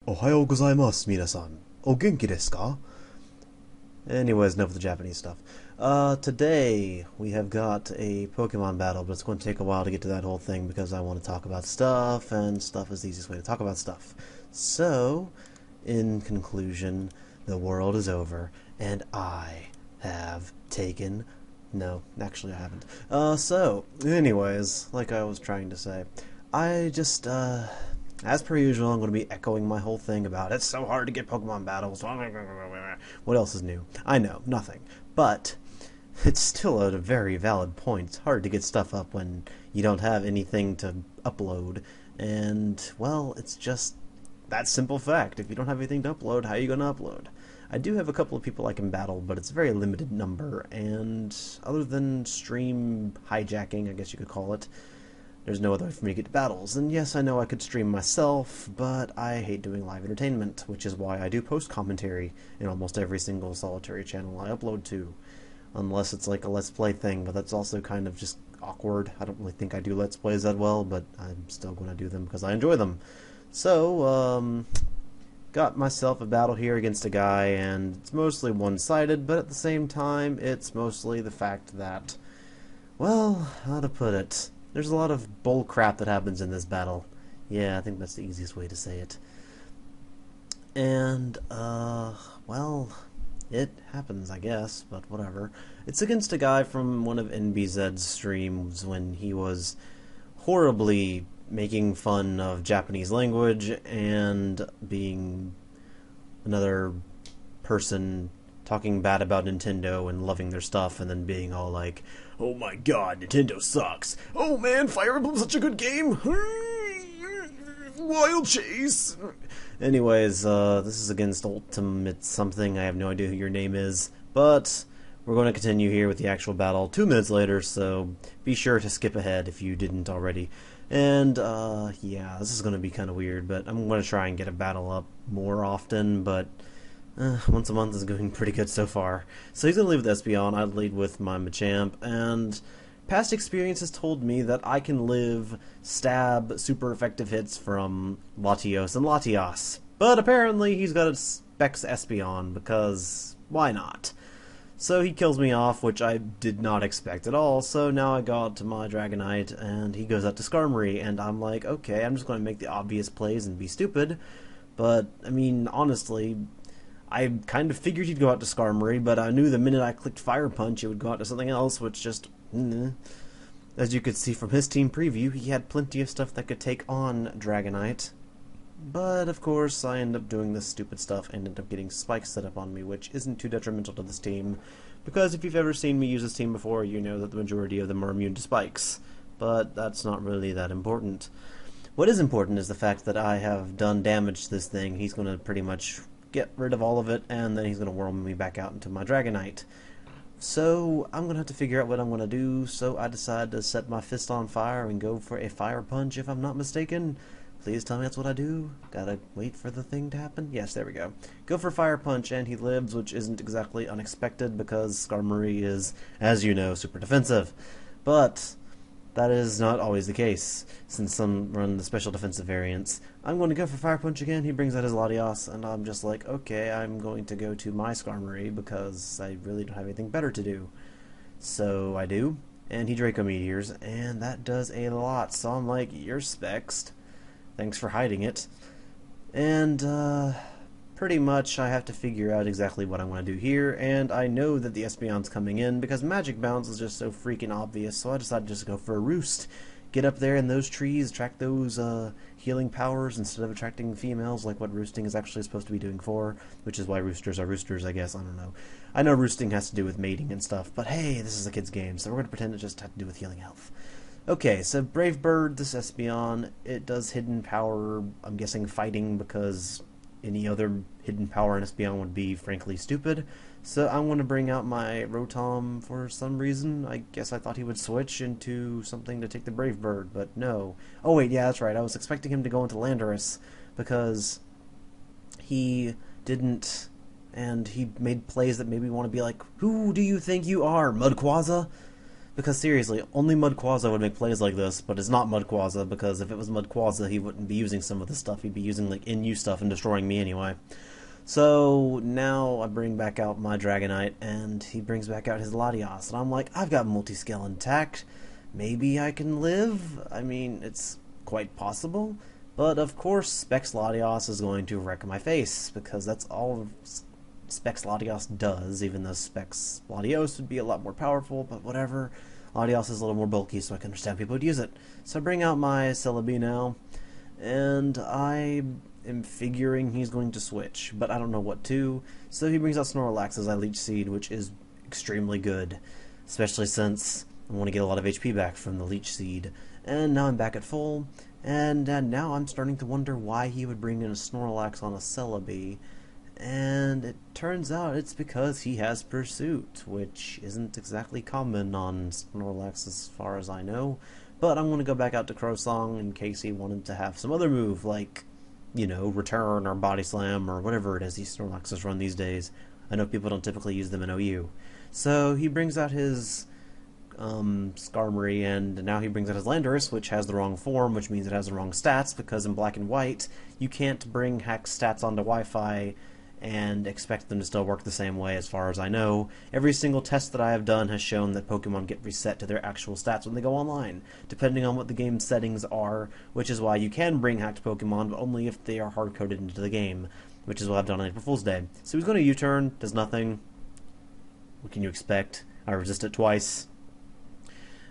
Ohayou gozaimasu, minasan. O genki desu ka? Anyways, enough of the Japanese stuff. Today we have got a Pokemon battle, but it's going to take a while to get to that whole thing because I want to talk about stuff, and stuff is the easiest way to talk about stuff. So, in conclusion, the world is over, and I have taken... No, actually I haven't. Anyways, like I was trying to say, I just, as per usual, I'm going to be echoing my whole thing about it's so hard to get Pokemon battles. What else is new? I know, nothing. But it's still a very valid point. It's hard to get stuff up when you don't have anything to upload. And, well, it's just that simple fact. If you don't have anything to upload, how are you going to upload? I do have a couple of people I can battle, but it's a very limited number. And other than stream hijacking, I guess you could call it, there's no other way for me to get to battles. And yes, I know I could stream myself, but I hate doing live entertainment, which is why I do post commentary in almost every single solitary channel I upload to. Unless it's like a Let's Play thing, but that's also kind of just awkward. I don't really think I do Let's Plays that well, but I'm still going to do them because I enjoy them. So, got myself a battle here against a guy, and it's mostly one-sided, but at the same time, it's mostly the fact that, well, how to put it... There's a lot of bull crap that happens in this battle. Yeah, I think that's the easiest way to say it. And, well, it happens, I guess, but whatever. It's against a guy from one of NBZ's streams when he was horribly making fun of Japanese language and being another person talking bad about Nintendo and loving their stuff, and then being all like, "Oh my god, Nintendo sucks. Oh man, Fire Emblem's such a good game. Wild Chase." Anyways, this is against Ultimate something. I have no idea who your name is, but we're going to continue here with the actual battle 2 minutes later, so be sure to skip ahead if you didn't already. And, yeah, this is going to be kind of weird, but I'm going to try and get a battle up more often, but once a month is going pretty good so far. So he's going to leave with Espeon, I'd lead with my Machamp, and past experience has told me that I can live stab super effective hits from Latios and Latias. But apparently he's got a Specs Espeon, because why not? So he kills me off, which I did not expect at all, so now I go out to my Dragonite, and he goes out to Skarmory, and I'm like, okay, I'm just going to make the obvious plays and be stupid. But, I mean, honestly, I kind of figured he'd go out to Skarmory, but I knew the minute I clicked Fire Punch, it would go out to something else, which just... As you could see from his team preview, he had plenty of stuff that could take on Dragonite. But, of course, I end up doing this stupid stuff and end up getting spikes set up on me, which isn't too detrimental to this team, because if you've ever seen me use this team before, you know that the majority of them are immune to spikes. But that's not really that important. What is important is the fact that I have done damage to this thing. He's going to pretty much get rid of all of it, and then he's going to worm me back out into my Dragonite. So, I'm going to have to figure out what I'm going to do, so I decide to set my fist on fire and go for a Fire Punch, if I'm not mistaken. Please tell me that's what I do. Gotta wait for the thing to happen. Yes, there we go. Go for Fire Punch, and he lives, which isn't exactly unexpected, because Skarmory is, as you know, super defensive. But that is not always the case, since some run the special defensive variants. I'm going to go for Fire Punch again. He brings out his Latias, and I'm just like, okay, I'm going to go to my Skarmory, because I really don't have anything better to do. So I do, and he Draco Meteors, and that does a lot. So I'm like, you're spexed. Thanks for hiding it. And, pretty much I have to figure out exactly what I'm going to do here, and I know that the Espeon's coming in because Magic Bounce is just so freaking obvious, so I decided to just go for a Roost. Get up there in those trees, attract those, healing powers instead of attracting females like what roosting is actually supposed to be doing for, which is why roosters are roosters, I guess, I don't know. I know roosting has to do with mating and stuff, but hey, this is a kid's game, so we're going to pretend it just had to do with healing health. Okay, so Brave Bird, this Espeon, it does hidden power, I'm guessing fighting, because any other hidden power in Espeon would be frankly stupid. So I'm going to bring out my Rotom for some reason. I guess I thought he would switch into something to take the Brave Bird, but no. Oh wait, yeah, that's right, I was expecting him to go into Landorus, because he didn't, and he made plays that made me want to be like, who do you think you are, Mudquaza? Because seriously, only Mudquaza would make plays like this, but it's not Mudquaza, because if it was Mudquaza, he wouldn't be using some of this stuff. He'd be using, like, in-use stuff and destroying me anyway. So now I bring back out my Dragonite, and he brings back out his Latios, and I'm like, I've got multi-scale intact. Maybe I can live? I mean, it's quite possible. But of course, Specs Latios is going to wreck my face, because that's all Specs Latios does, even though Specs Latios would be a lot more powerful, but whatever. Latios is a little more bulky, so I can understand people would use it. So I bring out my Celebi now, and I am figuring he's going to switch, but I don't know what to. So he brings out Snorlax as I Leech Seed, which is extremely good, especially since I want to get a lot of HP back from the Leech Seed. And now I'm back at full, and now I'm starting to wonder why he would bring in a Snorlax on a Celebi. And it turns out it's because he has Pursuit, which isn't exactly common on Snorlax as far as I know. But I'm going to go back out to Crowsong in case he wanted to have some other move, like, you know, Return or Body Slam or whatever it is these Snorlaxes run these days. I know people don't typically use them in OU. So he brings out his Skarmory, and now he brings out his Landorus, which has the wrong form, which means it has the wrong stats, because in Black and White, you can't bring Hex stats onto Wi-Fi and expect them to still work the same way as far as I know. Every single test that I have done has shown that Pokemon get reset to their actual stats when they go online, depending on what the game's settings are, which is why you can bring hacked Pokemon, but only if they are hard-coded into the game, which is what I've done on April Fool's Day. So he's going to U-turn, does nothing. What can you expect? I resist it twice.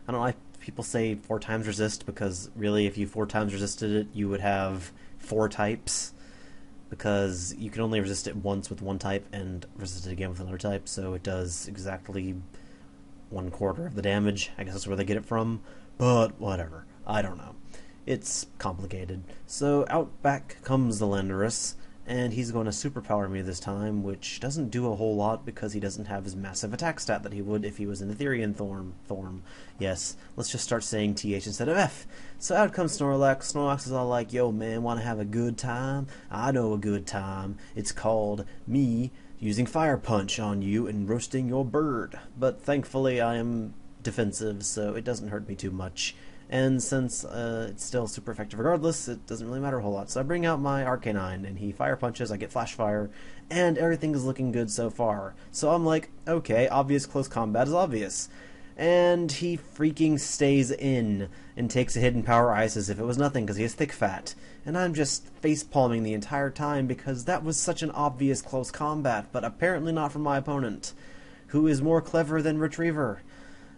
I don't know, people say 4 times resist, because really if you 4 times resisted it, you would have 4 types. Because you can only resist it once with one type and resist it again with another type, so it does exactly 1/4 of the damage. I guess that's where they get it from, but whatever. I don't know. It's complicated. So out back comes the Landorus, and he's going to superpower me this time, which doesn't do a whole lot because he doesn't have his massive attack stat that he would if he was in Ethereum form. Yes, let's just start saying TH instead of F. So out comes Snorlax. Snorlax is all like, yo man, want to have a good time? I know a good time. It's called me using Fire Punch on you and roasting your bird. But thankfully I am defensive, so it doesn't hurt me too much. And since it's still super effective regardless, it doesn't really matter a whole lot. So I bring out my Arcanine, and he Fire Punches, I get Flash Fire, and everything is looking good so far. So I'm like, okay, obvious close combat is obvious. And he freaking stays in and takes a Hidden Power Ice as if it was nothing because he has thick fat. And I'm just face-palming the entire time because that was such an obvious close combat, but apparently not from my opponent, who is more clever than Retriever.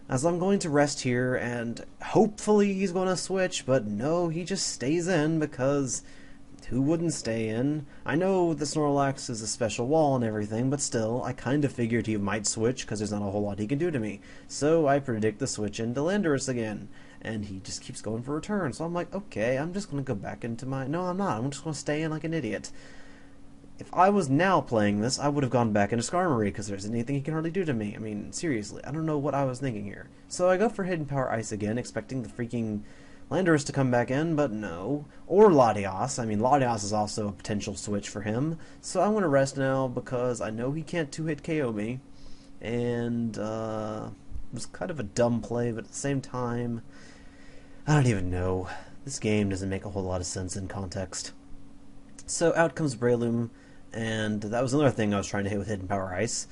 As I'm going to rest here, and hopefully he's going to switch, but no, he just stays in, because who wouldn't stay in? I know the Snorlax is a special wall and everything, but still, I kind of figured he might switch, because there's not a whole lot he can do to me. So I predict the switch into Landorus again, and he just keeps going for return. So I'm like, okay, I'm just going to go back into my... No, I'm not. I'm just going to stay in like an idiot. If I was now playing this, I would have gone back into Skarmory, because there isn't anything he can hardly do to me. I mean, seriously, I don't know what I was thinking here. So I go for Hidden Power Ice again, expecting the freaking Landorus to come back in, but no. Or Latios. I mean, Latios is also a potential switch for him. So I'm going to rest now, because I know he can't 2-hit KO me. And, it was kind of a dumb play, but at the same time, I don't even know. This game doesn't make a whole lot of sense in context. So out comes Breloom. And that was another thing I was trying to hit with Hidden Power Ice.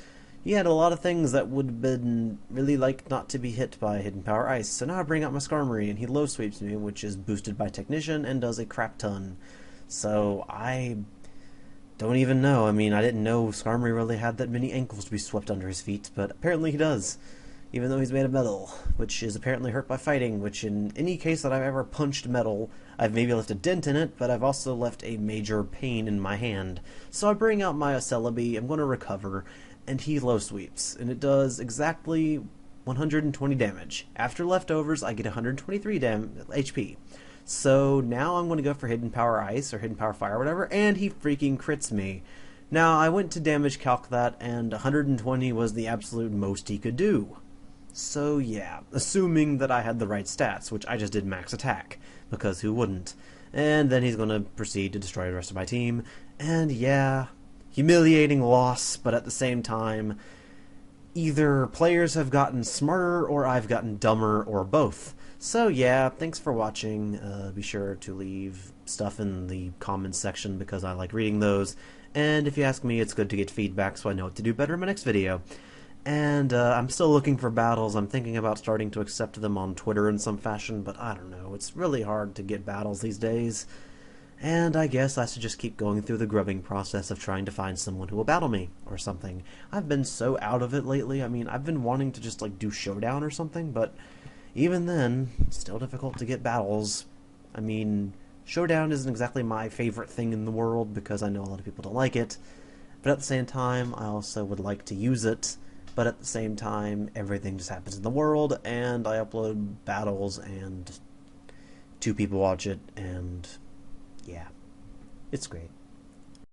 He had a lot of things that would have been really like not to be hit by Hidden Power Ice. So now I bring out my Skarmory, and he low sweeps me, which is boosted by Technician and does a crap ton. So I don't even know. I mean, I didn't know Skarmory really had that many ankles to be swept under his feet, but apparently he does. Even though he's made of metal, which is apparently hurt by fighting, which in any case that I've ever punched metal, I've maybe left a dent in it, but I've also left a major pain in my hand. So I bring out my Celebi, I'm going to recover, and he low sweeps, and it does exactly 120 damage. After leftovers, I get 123 HP. So now I'm going to go for Hidden Power Ice, or Hidden Power Fire, or whatever, and he freaking crits me. Now, I went to damage calc that, and 120 was the absolute most he could do. So yeah, assuming that I had the right stats, which I just did max attack, because who wouldn't? And then he's going to proceed to destroy the rest of my team, and yeah, humiliating loss, but at the same time, either players have gotten smarter or I've gotten dumber or both. So yeah, thanks for watching. Be sure to leave stuff in the comments section because I like reading those. And if you ask me, it's good to get feedback so I know what to do better in my next video. And I'm still looking for battles. I'm thinking about starting to accept them on Twitter in some fashion, but I don't know. It's really hard to get battles these days. And I guess I should just keep going through the grubbing process of trying to find someone who will battle me, or something. I've been so out of it lately. I mean, I've been wanting to just, like, do Showdown or something, but even then, it's still difficult to get battles. I mean, Showdown isn't exactly my favorite thing in the world, because I know a lot of people don't like it. But at the same time, I also would like to use it. But at the same time, everything just happens in the world, and I upload battles, and 2 people watch it, and yeah, it's great.